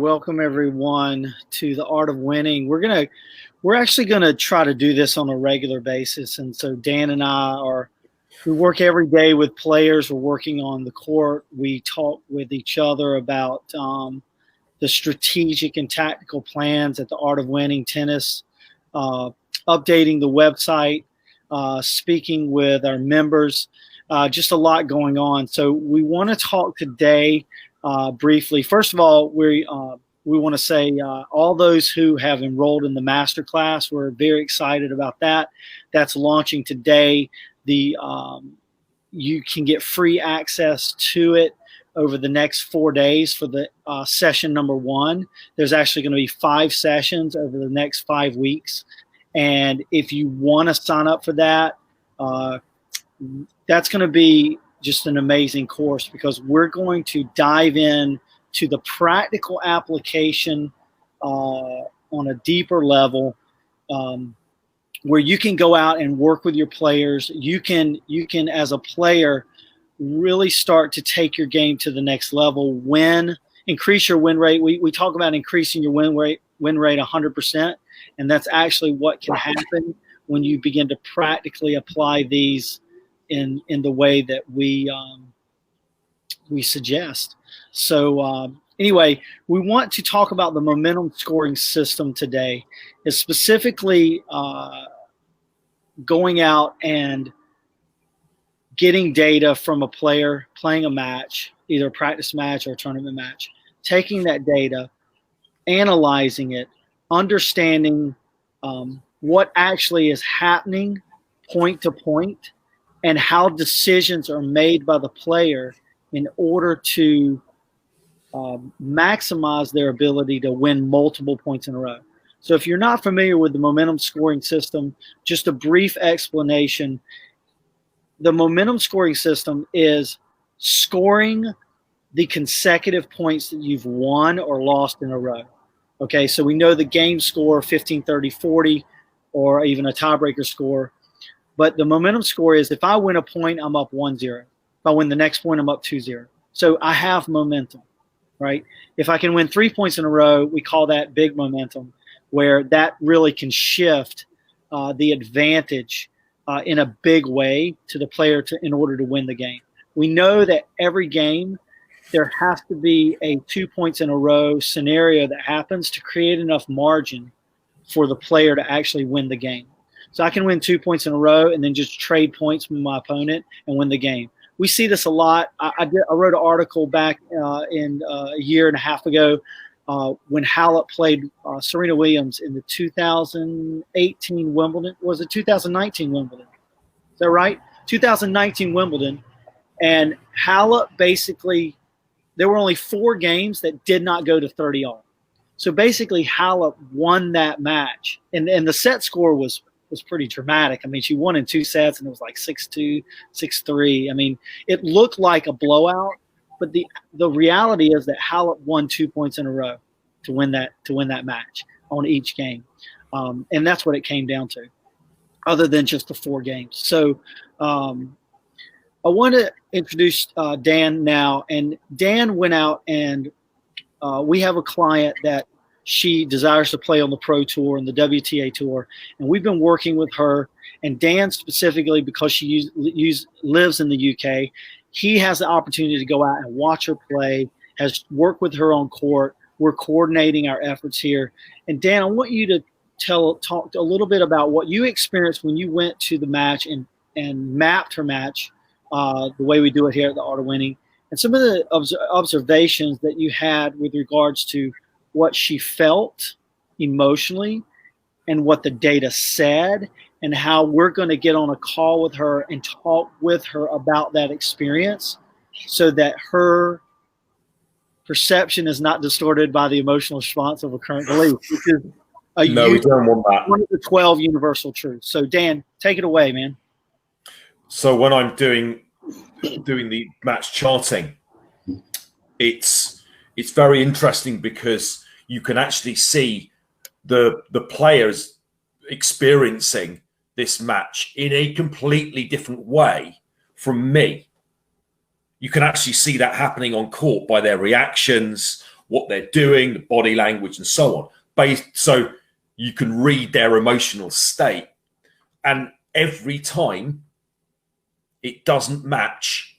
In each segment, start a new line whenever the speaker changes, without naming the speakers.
welcome everyone to the Art of Winning. We're actually gonna try to do this on a regular basis, and so Dan and we work every day with players. We're working on the court. We talk with each other about the strategic and tactical plans at the Art of Winning Tennis, updating the website, speaking with our members, just a lot going on. So we want to talk today briefly. First of all, we want to say all those who have enrolled in the masterclass, we're very excited about that. That's launching today. You can get free access to it over the next 4 days for the session number 1. There's actually going to be 5 sessions over the next 5 weeks. And if you want to sign up for that, that's going to be just an amazing course, because we're going to dive in to the practical application on a deeper level, where you can go out and work with your players. You can as a player really start to take your game to the next level, increase your win rate. We talk about increasing your win rate 100%, and that's actually what can happen when you begin to practically apply these in the way that we suggest. So anyway, we want to talk about the momentum scoring system today. Is specifically going out and getting data from a player playing a match, either a practice match or a tournament match, taking that data, analyzing it, understanding what actually is happening point to point, and how decisions are made by the player in order to maximize their ability to win multiple points in a row. So if you're not familiar with the momentum scoring system, just a brief explanation. The momentum scoring system is scoring the consecutive points that you've won or lost in a row. Okay, so we know the game score, 15, 30, 40, or even a tiebreaker score. But the momentum score is, if I win a point, I'm up 1-0. If I win the next point, I'm up 2-0. So I have momentum, right? If I can win 3 points in a row, we call that big momentum, where that really can shift the advantage in a big way to the player in order to win the game. We know that every game there has to be a 2 points in a row scenario that happens to create enough margin for the player to actually win the game. So I can win 2 points in a row and then just trade points from my opponent and win the game. We see this a lot. I wrote an article back in a year and a half ago when Halep played Serena Williams in the 2018 Wimbledon. Was it 2019 Wimbledon? Is that right? 2019 Wimbledon. And Halep basically, there were only 4 games that did not go to 30-all. So basically Halep won that match. And the set score was pretty dramatic. I mean, she won in 2 sets, and it was like 6-2, 6-3. I mean, it looked like a blowout, but the reality is that Halep won 2 points in a row to win that match on each game, and that's what it came down to, other than just the 4 games. So I want to introduce Dan now, and Dan went out and we have a client that she desires to play on the Pro Tour and the WTA Tour, and we've been working with her. And Dan specifically, because she lives in the UK, he has the opportunity to go out and watch her play, has worked with her on court. We're coordinating our efforts here. And Dan, I want you to talk a little bit about what you experienced when you went to the match and mapped her match the way we do it here at the Art of Winning, and some of the observations that you had with regards to what she felt emotionally and what the data said, and how we're going to get on a call with her and talk with her about that experience so that her perception is not distorted by the emotional response of a current belief, which is we don't want that. One of the 12 universal truths. So Dan, take it away, man.
So when I'm doing the match charting, it's very interesting, because you can actually see the players experiencing this match in a completely different way from me. You can actually see that happening on court by their reactions, what they're doing, the body language, and so on. So you can read their emotional state. And every time it doesn't match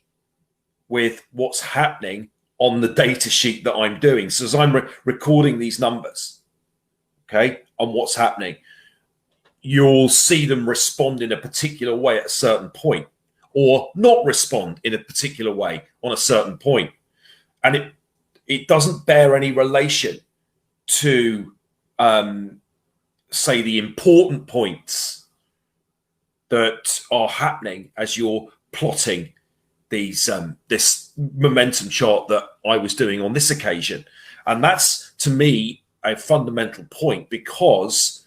with what's happening on the data sheet that I'm doing. So as I'm recording these numbers, okay, on what's happening, you'll see them respond in a particular way at a certain point, or not respond in a particular way on a certain point. And it doesn't bear any relation to, say, the important points that are happening as you're plotting these this momentum chart that I was doing on this occasion. And that's, to me, a fundamental point, because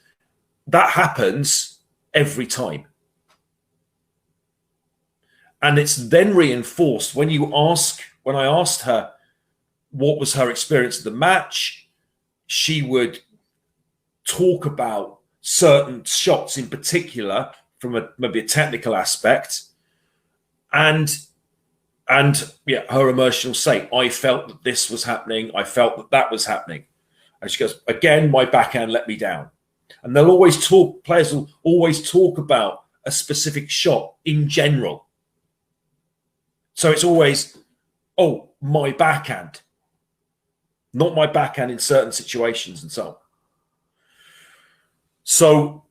that happens every time. And it's then reinforced when I asked her what was her experience of the match, she would talk about certain shots in particular from maybe a technical aspect, and yeah, her emotional state. I felt that this was happening. I felt that that was happening. And she goes, again, my backhand let me down. And they'll always talk, players will always talk about a specific shot in general. So it's always, oh, my backhand, not my backhand in certain situations and so on. So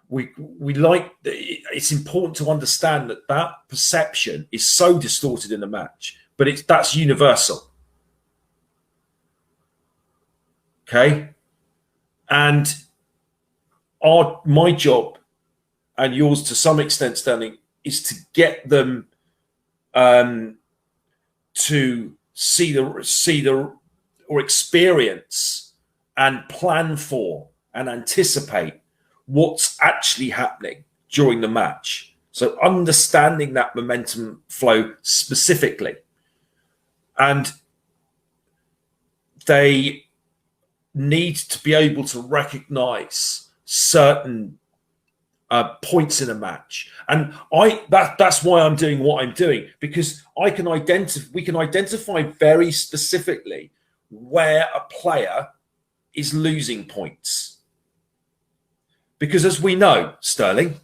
it's important to understand that perception is so distorted in the match, but that's universal. Okay. And my job, and yours to some extent, Sterling, is to get them to see the or experience and plan for and anticipate what's actually happening during the match. So understanding that momentum flow specifically. And they need to be able to recognize certain points in a match. And that's why I'm doing what I'm doing, because we can identify very specifically where a player is losing points. Because as we know, Sterling,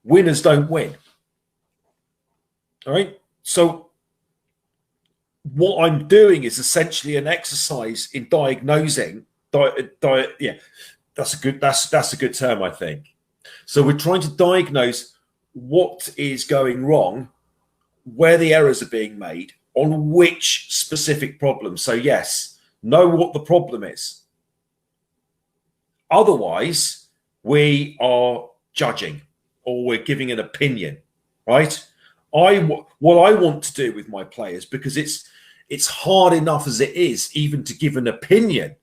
winners don't win. All right. So what I'm doing is essentially an exercise in diagnosing. Yeah, that's a good term, I think. So we're trying to diagnose what is going wrong, where the errors are being made, on which specific problem. So yes, know what the problem is. Otherwise, we are judging or we're giving an opinion, right? What I want to do with my players, because it's hard enough as it is even to give an opinion,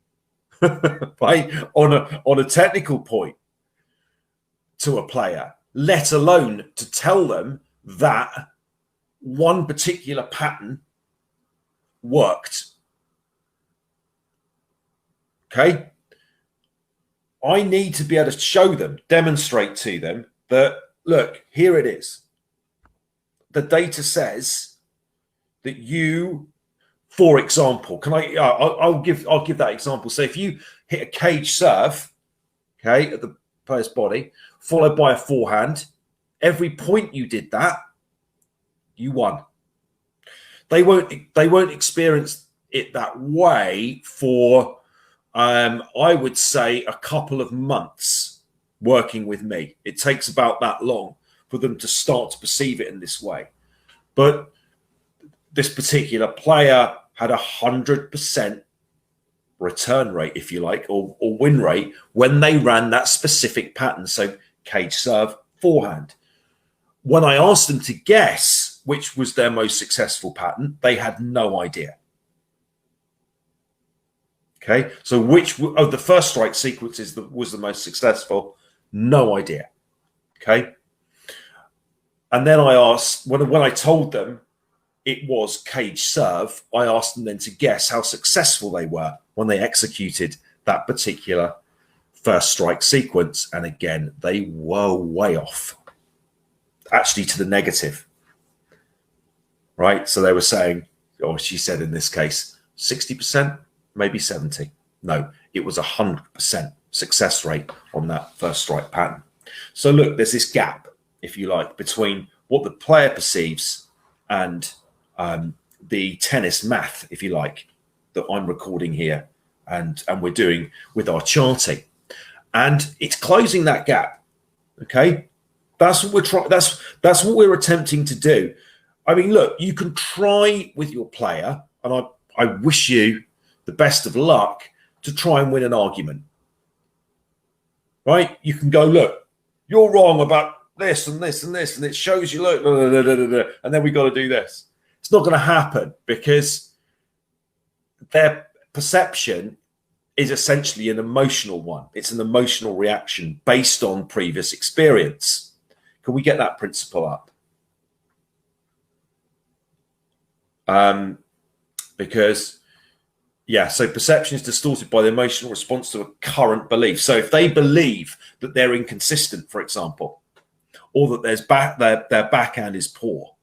right, on a technical point to a player, let alone to tell them that one particular pattern worked. Okay? I need to be able to show them, demonstrate to them that, look, here it is. The data says that you, for example, I'll give that example. So if you hit a cage serve, okay, at the player's body, followed by a forehand, every point you did that, you won. They won't experience it that way for I would say a couple of months working with me. It takes about that long for them to start to perceive it in this way. But this particular player had 100% return rate, if you like, or win rate when they ran that specific pattern. So cage serve, forehand. When I asked them to guess which was their most successful pattern, they had no idea. Okay, so which of the first strike sequences was the most successful? No idea. Okay, and then I asked, when I told them it was cage serve, I asked them then to guess how successful they were when they executed that particular first strike sequence. And again, they were way off, actually to the negative. Right, so they were saying, or she said in this case, 60%, maybe 70. No, it was 100% success rate on that first strike pattern. So look, there's this gap, if you like, between what the player perceives and the tennis math, if you like, that I'm recording here and we're doing with our charting. And it's closing that gap. Okay. That's what we're trying. That's what we're attempting to do. I mean, look, you can try with your player, and I wish you the best of luck to try and win an argument. Right? You can go, look, you're wrong about this and this and this, and it shows you, look, and then we got to do this. It's not going to happen because their perception is essentially an emotional one. It's an emotional reaction based on previous experience. Can we get that principle up? Because, yeah, so perception is distorted by the emotional response to a current belief. So if they believe that they're inconsistent, for example, or that their backhand is poor,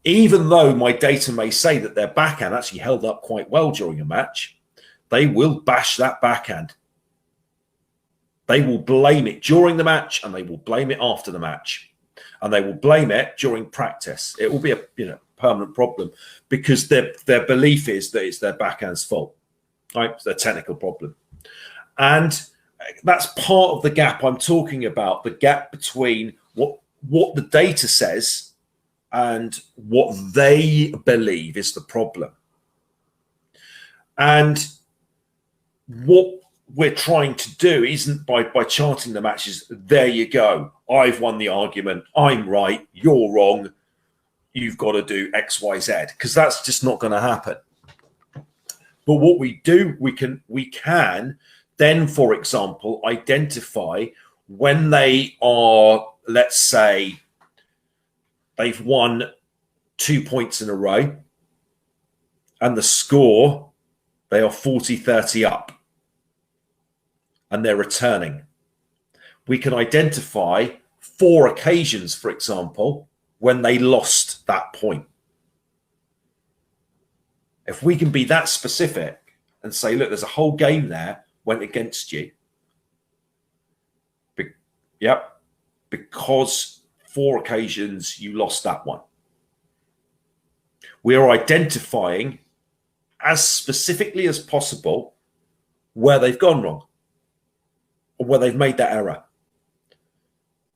even though my data may say that their backhand actually held up quite well during a match, they will bash that backhand. They will blame it during the match, and they will blame it after the match, and they will blame it during practice. It will be a permanent problem because their belief is that it's their backhand's fault, right? It's their technical problem, and that's part of the gap I'm talking about. The gap between what the data says and what they believe is the problem, and what we're trying to do isn't by charting the matches. There you go. I've won the argument. I'm right. You're wrong. You've got to do X, Y, Z, because that's just not going to happen. But what we do, we can then, for example, identify when they are, let's say, they've won 2 points in a row, and the score, they are 40-30 up, and they're returning. We can identify 4 occasions, for example, when they lost that point. If we can be that specific and say, look, there's a whole game there went against you. Yep, because 4 occasions you lost that one. We are identifying as specifically as possible where they've gone wrong or where they've made that error.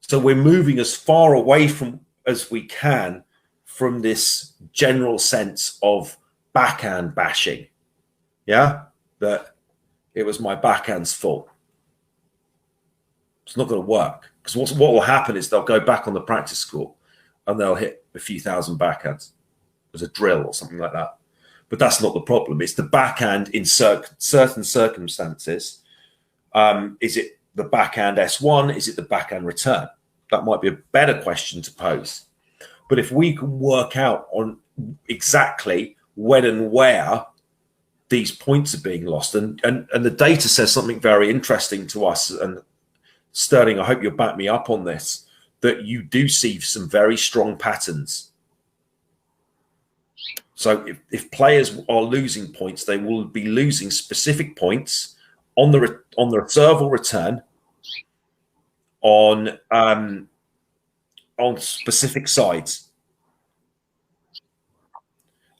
So we're moving as far away from as we can from this general sense of backhand bashing. Yeah, that it was my backhand's fault. It's not going to work, because what will happen is they'll go back on the practice court and they'll hit a few thousand backhands as a drill or something like that. But that's not the problem. It's the backhand in certain circumstances. Is it the backhand S1? Is it the backhand return? That might be a better question to pose. But if we can work out on exactly when and where these points are being lost, and the data says something very interesting to us, and Sterling, I hope you'll back me up on this, that you do see some very strong patterns. So if players are losing points, they will be losing specific points on the serve or return, on specific sides.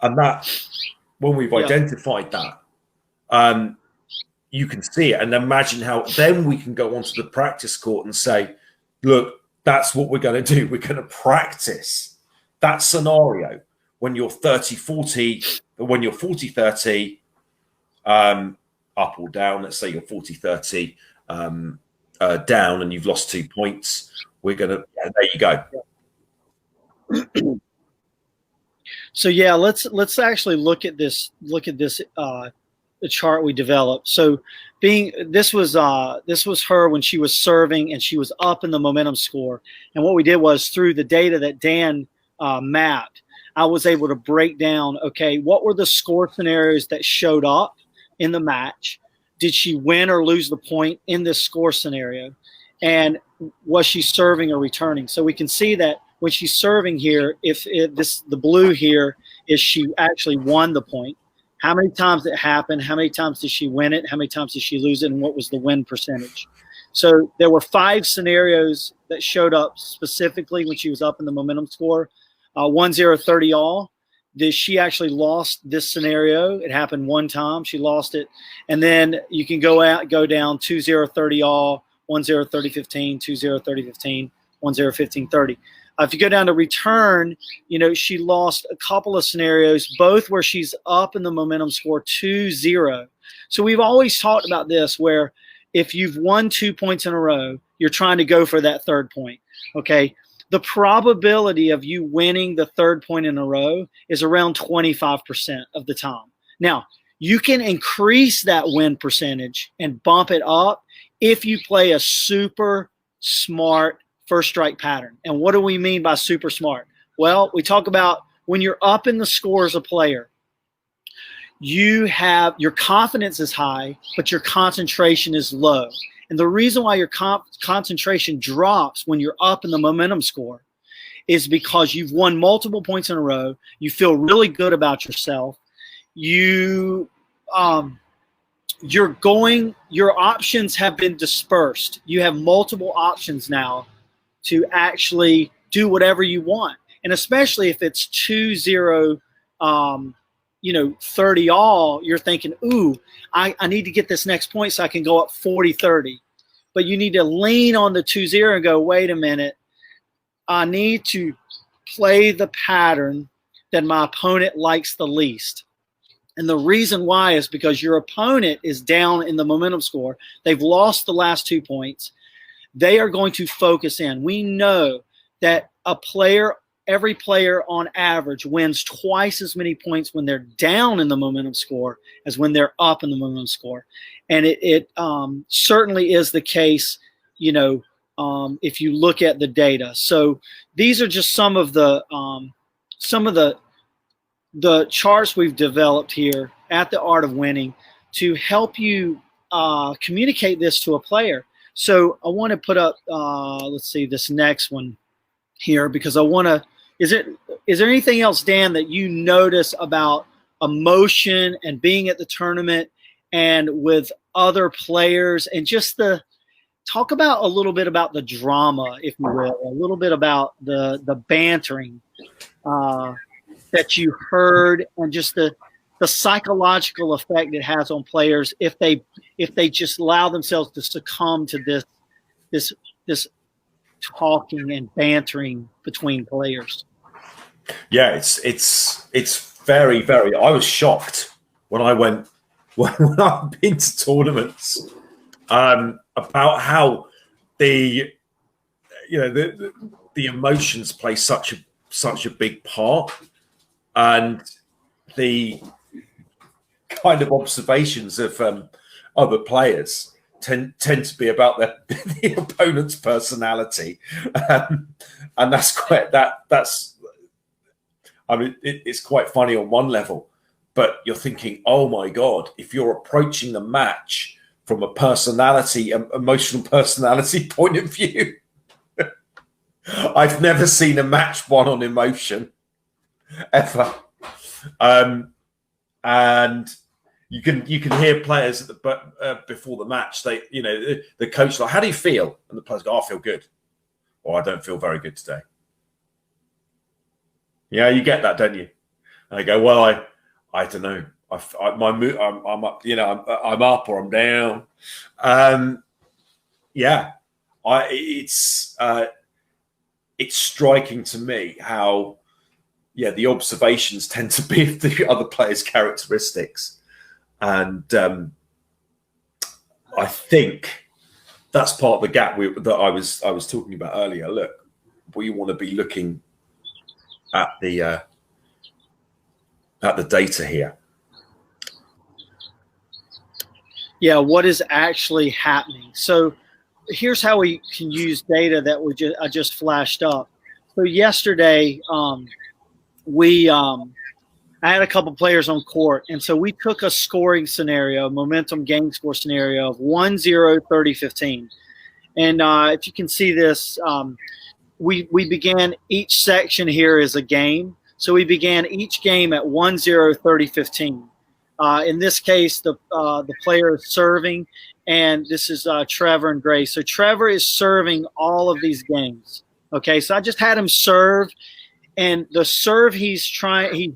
And that, when we've identified that, you can see it, and imagine how then we can go onto the practice court and say, look, that's what we're going to do. We're going to practice that scenario when you're 30-40, when you're 40-30, up or down. Let's say you're 40-30 down and you've lost 2 points. We're going to, there you go.
So yeah, let's actually look at this the chart we developed. So this was her when she was serving and she was up in the momentum score. And what we did was, through the data that Dan mapped, I was able to break down, okay, what were the score scenarios that showed up in the match? Did she win or lose the point in this score scenario? And was she serving or returning? So we can see that when she's serving here, the blue here is she actually won the point. How many times it happened? How many times did she win it? How many times did she lose it? And what was the win percentage? So there were 5 scenarios that showed up specifically when she was up in the momentum score. 1-0, 30 all. She actually lost this scenario. It happened one time. She lost it. And then you can go down 2-0, 30 all, 1-0, 30, 15, 2-0, 30, 15, 1-0, 15, 30. If you go down to return, she lost a couple of scenarios, both where she's up in the momentum score 2-0. So we've always talked about this, where if you've won 2 points in a row, you're trying to go for that third point. Okay. The probability of you winning the third point in a row is around 25% of the time. Now, you can increase that win percentage and bump it up if you play a super smart first strike pattern. And what do we mean by super smart? Well, we talk about when you're up in the score as a player, your confidence is high, but your concentration is low. And the reason why your concentration drops when you're up in the momentum score is because you've won multiple points in a row. You feel really good about yourself. Your options have been dispersed. You have multiple options now to actually do whatever you want. And especially if it's 2-0, 30 all, you're thinking, ooh, I need to get this next point so I can go up 40-30. But you need to lean on the 2-0 and go, wait a minute, I need to play the pattern that my opponent likes the least. And the reason why is because your opponent is down in the momentum score. They've lost the last 2 points. They are going to focus in. We know that every player on average wins twice as many points when they're down in the momentum score as when they're up in the momentum score. And it certainly is the case, if you look at the data. So these are just some of the charts we've developed here at the Art of Winning to help you communicate this to a player. So I want to put up, let's see, this next one here, because I want to, is there anything else, Dan, that you notice about emotion and being at the tournament and with other players, and just talk about a little bit about the drama, if you will, a little bit about the bantering that you heard, and just the psychological effect it has on players if they just allow themselves to succumb to this talking and bantering between players.
Yeah, it's very, very. I was shocked when I've been to tournaments about how the emotions play such a big part, and the kind of observations of other players tend to be about the opponent's personality, and that's quite that's. I mean, it's quite funny on one level, but you're thinking, oh my God, if you're approaching the match from a emotional personality point of view, I've never seen a match won on emotion ever. And you can hear players before the match. The coach like, how do you feel? And the players go, I feel good, or I don't feel very good today. Yeah, you get that, don't you? And I go, well, I don't know. My mood, I'm up, I'm up or I'm down. It's striking to me how, the observations tend to be of the other players' characteristics, and I think that's part of the gap that I was talking about earlier. Look, we want to be looking at the data here.
Yeah, what is actually happening? So here's how we can use data that I just flashed up. So yesterday, I had a couple players on court, and so we took a scoring scenario, momentum game score scenario of 1-0, 30, 15. And if you can see this, we began each section here as a game. So we began each game at 1-0, 30-15. In this case, the player is serving, and this is Trevor and Grace. So Trevor is serving all of these games. Okay, so I just had him serve, and the serve he's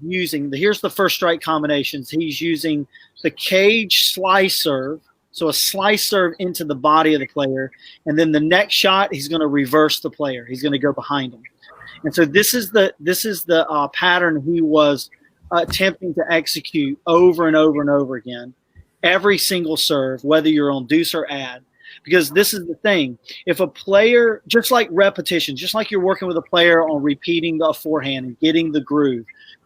using. Here's the first strike combinations. He's using the cage slice serve, so a slice serve into the body of the player, and then the next shot he's going to reverse the player. He's going to go behind him, and so this is the pattern he was attempting to execute over and over and over again, every single serve, whether you're on deuce or ad. Because this is the thing. If a player, just like repetition, just like you're working with a player on repeating the forehand and getting the groove,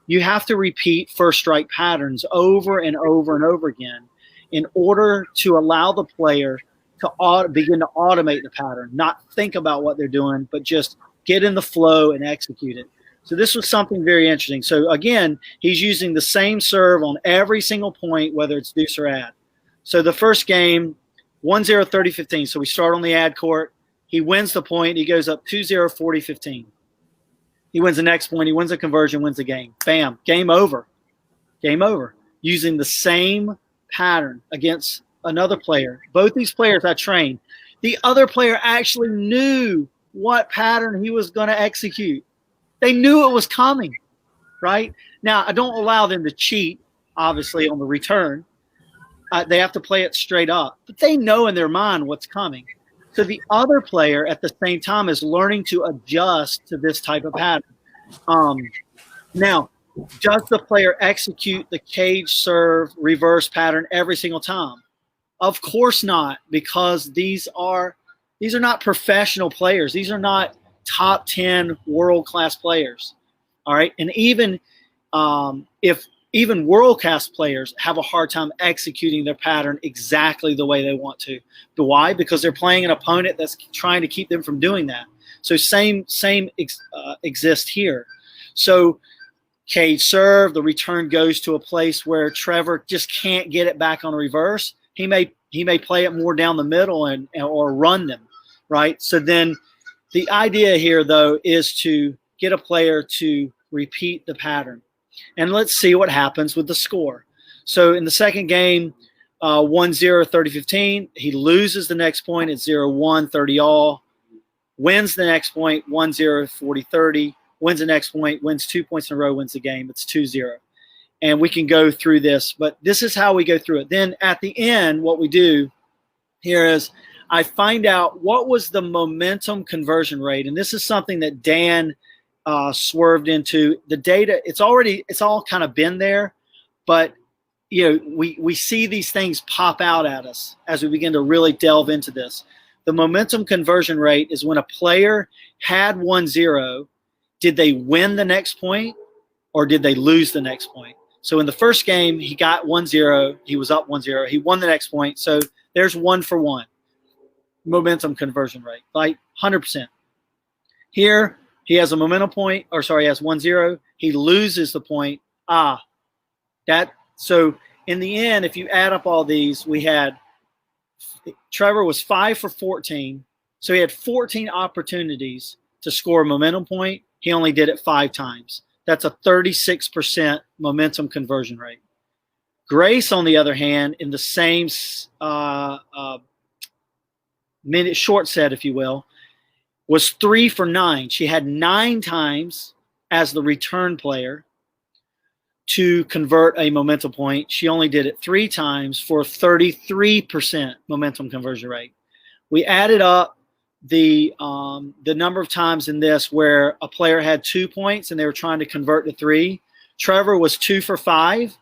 you have to repeat first strike patterns over and over and over again in order to allow the player to begin to automate the pattern, not think about what they're doing, but just get in the flow and execute it. So this was something very interesting. So again, he's using the same serve on every single point, whether it's deuce or ad. So the first game, 1-0, 30-15. So we start on the ad court. He wins the point. He goes up 2-0, 40-15. He wins the next point. He wins the conversion, wins the game. Bam, game over. Game over. Using the same pattern against another player. Both these players I trained. The other player actually knew what pattern he was going to execute. They knew it was coming, right? Now, I don't allow them to cheat, obviously, on the return. They have to play it straight up. But they know in their mind what's coming. So the other player at the same time is learning to adjust to this type of pattern. Now, does the player execute the cage serve reverse pattern every single time? Of course not, because these are not professional players. These are not top 10 world-class players. All right. And even if world-class players have a hard time executing their pattern exactly the way they want to. Why? Because they're playing an opponent that's trying to keep them from doing that. So same exists here. So cage serve, the return goes to a place where Trevor just can't get it back on a reverse. He may play it more down the middle or run them, right? So then the idea here, though, is to get a player to repeat the pattern. And let's see what happens with the score. So in the second game, 1-0, 30-15. He loses the next point at 0-1, 30-all. Wins the next point, 1-0, 40-30. Wins the next point, wins 2 points in a row, wins the game. It's 2-0. And we can go through this, but this is how we go through it. Then at the end, what we do here is I find out what was the momentum conversion rate. And this is something that Dan swerved into. The data, it's all kind of been there, but we see these things pop out at us as we begin to really delve into this. The momentum conversion rate is when a player had 1-0, did they win the next point or did they lose the next point? So in the first game, he got 1-0, he was up 1-0, he won the next point. So there's 1 for 1 momentum conversion rate, like 100%. Here, he has a momentum point, he has 1-0. He loses the point. So in the end, if you add up all these, we had Trevor was 5 for 14. So he had 14 opportunities to score a momentum point. He only did it 5 times. That's a 36% momentum conversion rate. Grace, on the other hand, in the same short set, if you will, was 3 for 9. She had 9 times as the return player to convert a momentum point. She only did it 3 times for 33% momentum conversion rate. We added up the number of times in this where a player had 2 points and they were trying to convert to 3. Trevor was 2 for 5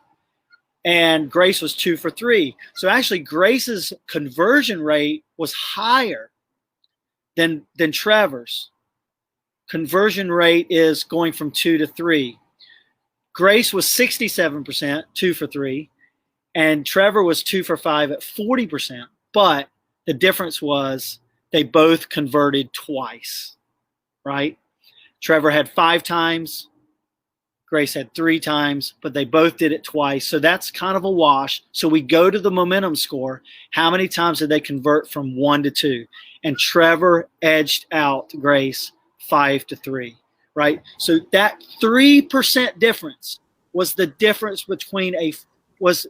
and Grace was 2 for 3. So actually Grace's conversion rate was higher than Trevor's. Conversion rate is going from 2 to 3. Grace was 67%, 2 for 3, and Trevor was 2 for 5 at 40%. But the difference was they both converted twice, right? Trevor had 5 times, Grace had 3 times, but they both did it twice. So that's kind of a wash. So we go to the momentum score. How many times did they convert from 1 to 2? And Trevor edged out Grace 5 to 3. right? So that 3% difference was the difference between was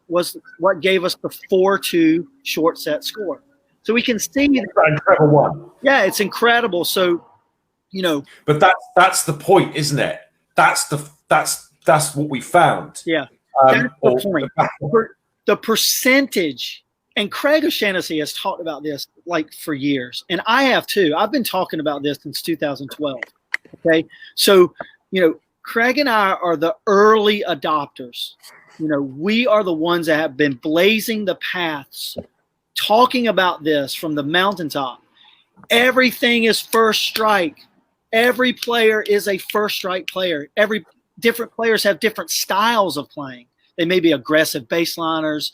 what gave us the 4-2 short set score. So we can see that,
And Trevor won.
yeah, it's incredible. So,
but that's the point, isn't it? That's what we found.
Yeah, that's the point. The percentage, and Craig O'Shaughnessy has talked about this like for years, and I have too. I've been talking about this since 2012. Okay, so Craig and I are the early adopters. We are the ones that have been blazing the paths, talking about this from the mountaintop. Everything is first strike. Every player is a first strike player. Different players have different styles of playing. They may be aggressive baseliners,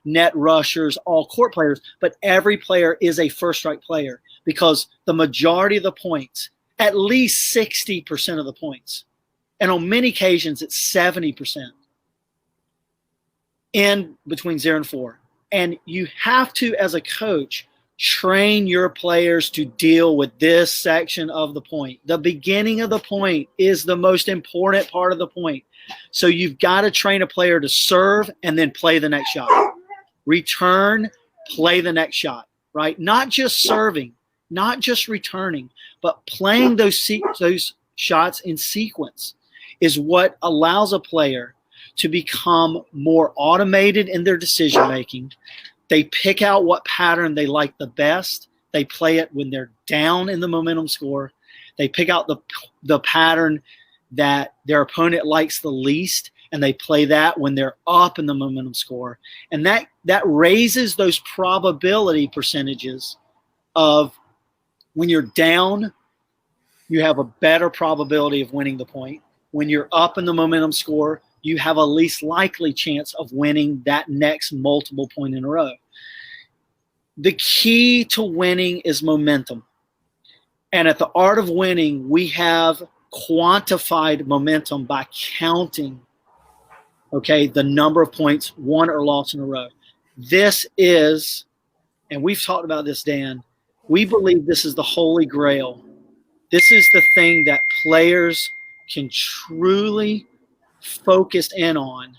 net rushers, all court players, but every player is a first strike player because the majority of the points, at least 60% of the points, and on many occasions it's 70%, in between 0 and 4. And you have to, as a coach, train your players to deal with this section of the point. The beginning of the point is the most important part of the point. So you've got to train a player to serve and then play the next shot. Return, play the next shot, right? Not just serving, not just returning, but playing those shots in sequence is what allows a player to become more automated in their decision making. They pick out what pattern they like the best. They play it when they're down in the momentum score. They pick out the pattern that their opponent likes the least, and they play that when they're up in the momentum score. And that raises those probability percentages of when you're down, you have a better probability of winning the point. When you're up in the momentum score, you have a least likely chance of winning that next multiple point in a row. The key to winning is momentum. And at the Art of Winning, we have quantified momentum by counting, the number of points won or lost in a row. This is, and we've talked about this, Dan, we believe this is the holy grail. This is the thing that players can truly focus in on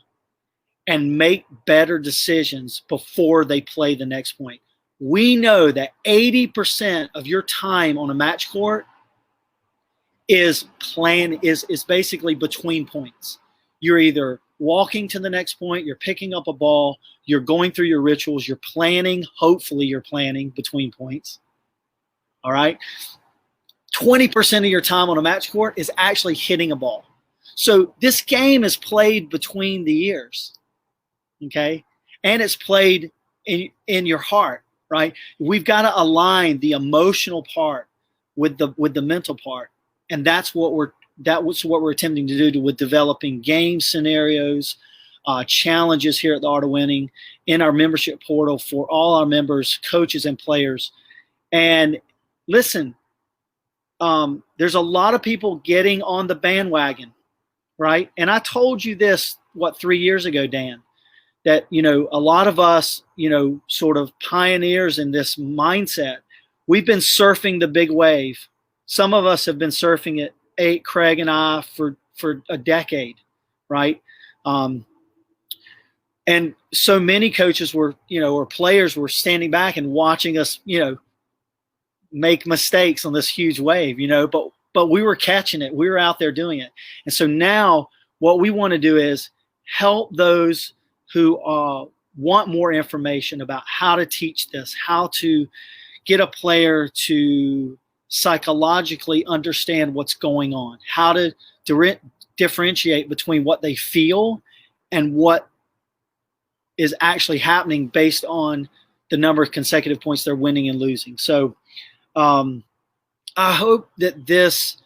and make better decisions before they play the next point. We know that 80% of your time on a match court is basically between points. You're either walking to the next point, you're picking up a ball, you're going through your rituals, you're planning, hopefully you're planning between points. All right? 20% of your time on a match court is actually hitting a ball. So this game is played between the ears, okay? And it's played in your heart, right? We've got to align the emotional part with the mental part, and that's what we're attempting to do with developing game scenarios, challenges here at the Art of Winning in our membership portal for all our members, coaches, and players. And listen, there's a lot of people getting on the bandwagon. Right. And I told you this, 3 years ago, Dan, that, a lot of us, sort of pioneers in this mindset, we've been surfing the big wave. Some of us have been surfing it, Craig and I, for a decade. Right. And so many coaches or players were standing back and watching us, make mistakes on this huge wave, but we were catching it. We were out there doing it. And so now what we want to do is help those who want more information about how to teach this, how to get a player to psychologically understand what's going on, how to differentiate between what they feel and what is actually happening based on the number of consecutive points they're winning and losing. So I hope that this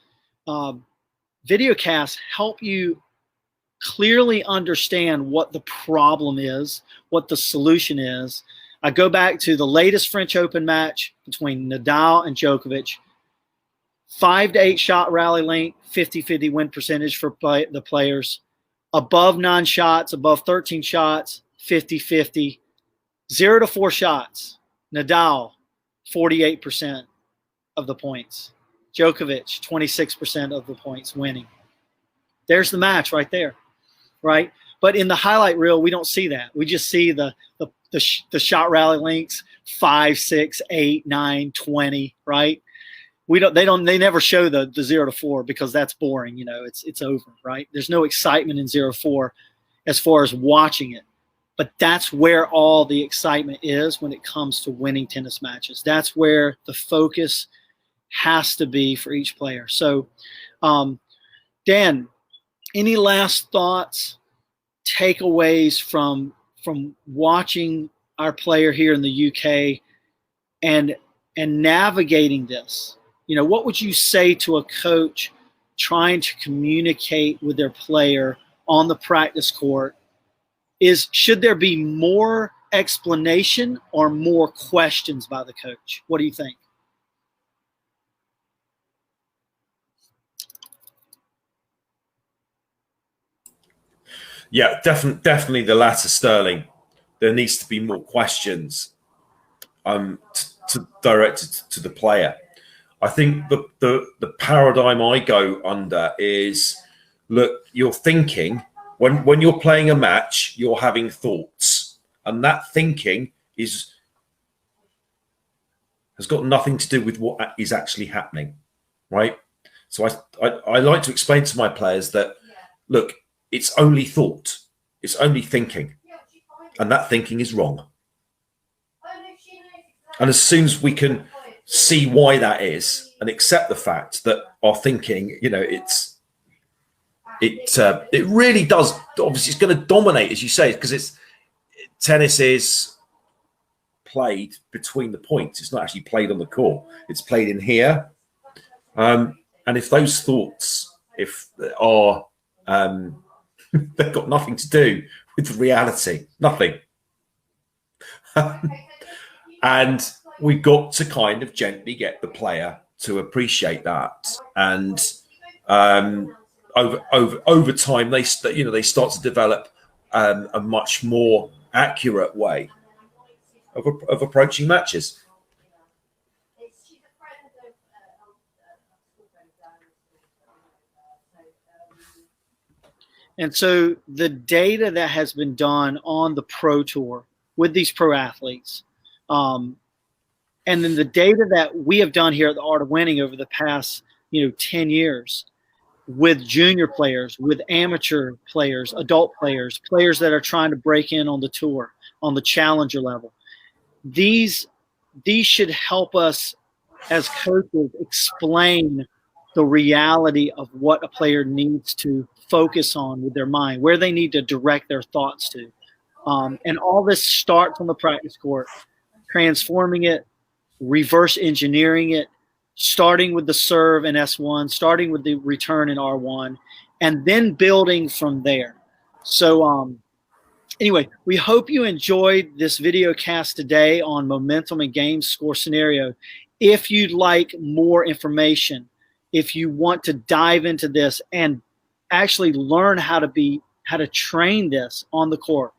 video cast help you clearly understand what the problem is, what the solution is. I go back to the latest French Open match between Nadal and Djokovic. 5 to 8 shot rally length, 50-50 win percentage for the players. Above 9 shots, above 13 shots, 50-50. 0 to 4 shots, Nadal, 48% of the points. Djokovic, 26% of the points winning. There's the match right there, right? But in the highlight reel, we don't see that. We just see the shot rally links, 5, 6, 8, 9, 20, right? They never show the 0-4 because that's boring. You know, it's over, right? There's no excitement in 0-4 as far as watching it. But that's where all the excitement is when it comes to winning tennis matches. That's where the focus has to be for each player. So, Dan, any last thoughts, takeaways from watching our player here in the UK and navigating this? You know, what would you say to a coach trying to communicate with their player on the practice court? Should there be more explanation or more questions by the coach? What do you think?
Yeah, definitely the latter, Sterling. There needs to be more questions directed to the player. I think the paradigm I go under is, look, you're thinking, when you're playing a match, you're having thoughts, and that thinking has got nothing to do with what is actually happening, right? So I like to explain to my players that, look, it's only thought, it's only thinking, and that thinking is wrong. And as soon as we can see why that is and accept the fact that our thinking, you know, it really does, obviously it's going to dominate, as you say, because tennis is played between the points. It's not actually played on the court. It's played in here. And if those thoughts, are they've got nothing to do with reality, nothing. And we've got to kind of gently get the player to appreciate that. And over time, they start to develop a much more accurate way of approaching matches.
And so the data that has been done on the Pro Tour with these pro athletes, and then the data that we have done here at the Art of Winning over the past, 10 years with junior players, with amateur players, adult players, players that are trying to break in on the tour, on the challenger level. These should help us as coaches explain the reality of what a player needs to focus on with their mind, where they need to direct their thoughts to. And all this starts on the practice court, transforming it, reverse engineering it, starting with the serve in S1, starting with the return in R1, and then building from there. So anyway, we hope you enjoyed this video cast today on momentum and game score scenario. If you'd like more information, if you want to dive into this and actually learn how to train this on the court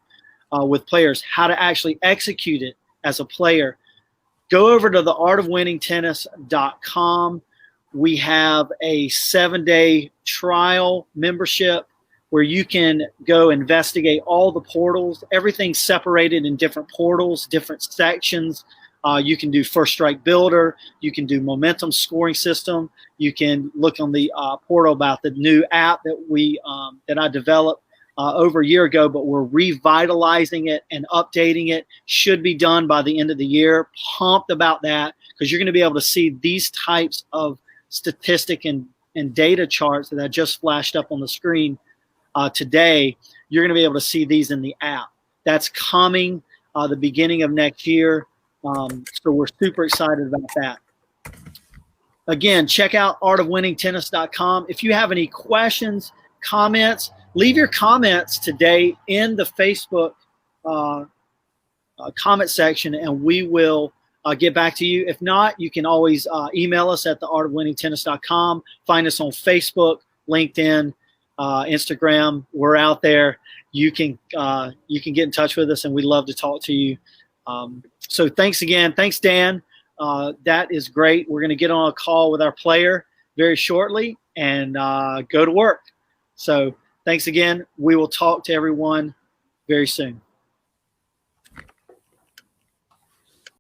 with players, how to actually execute it as a player, go over to theartofwinningtennis.com. We have a 7-day trial membership where you can go investigate all the portals. Everything's separated in different portals, different sections. You can do First Strike Builder. You can do Momentum Scoring System. You can look on the portal about the new app that I developed over a year ago, but we're revitalizing it and updating it. Should be done by the end of the year. Pumped about that because you're going to be able to see these types of statistic and data charts that I just flashed up on the screen today. You're going to be able to see these in the app. That's coming the beginning of next year. So we're super excited about that. Again, check out artofwinningtennis.com. If you have any questions, comments, leave your comments today in the Facebook comment section, and we will get back to you. If not, you can always email us at theartofwinningtennis.com. Find us on Facebook, LinkedIn, Instagram. We're out there. You can get in touch with us, and we'd love to talk to you. So thanks again. Thanks, Dan. that is great. We're going to get on a call with our player very shortly and go to work. So thanks again. We will talk to everyone very soon.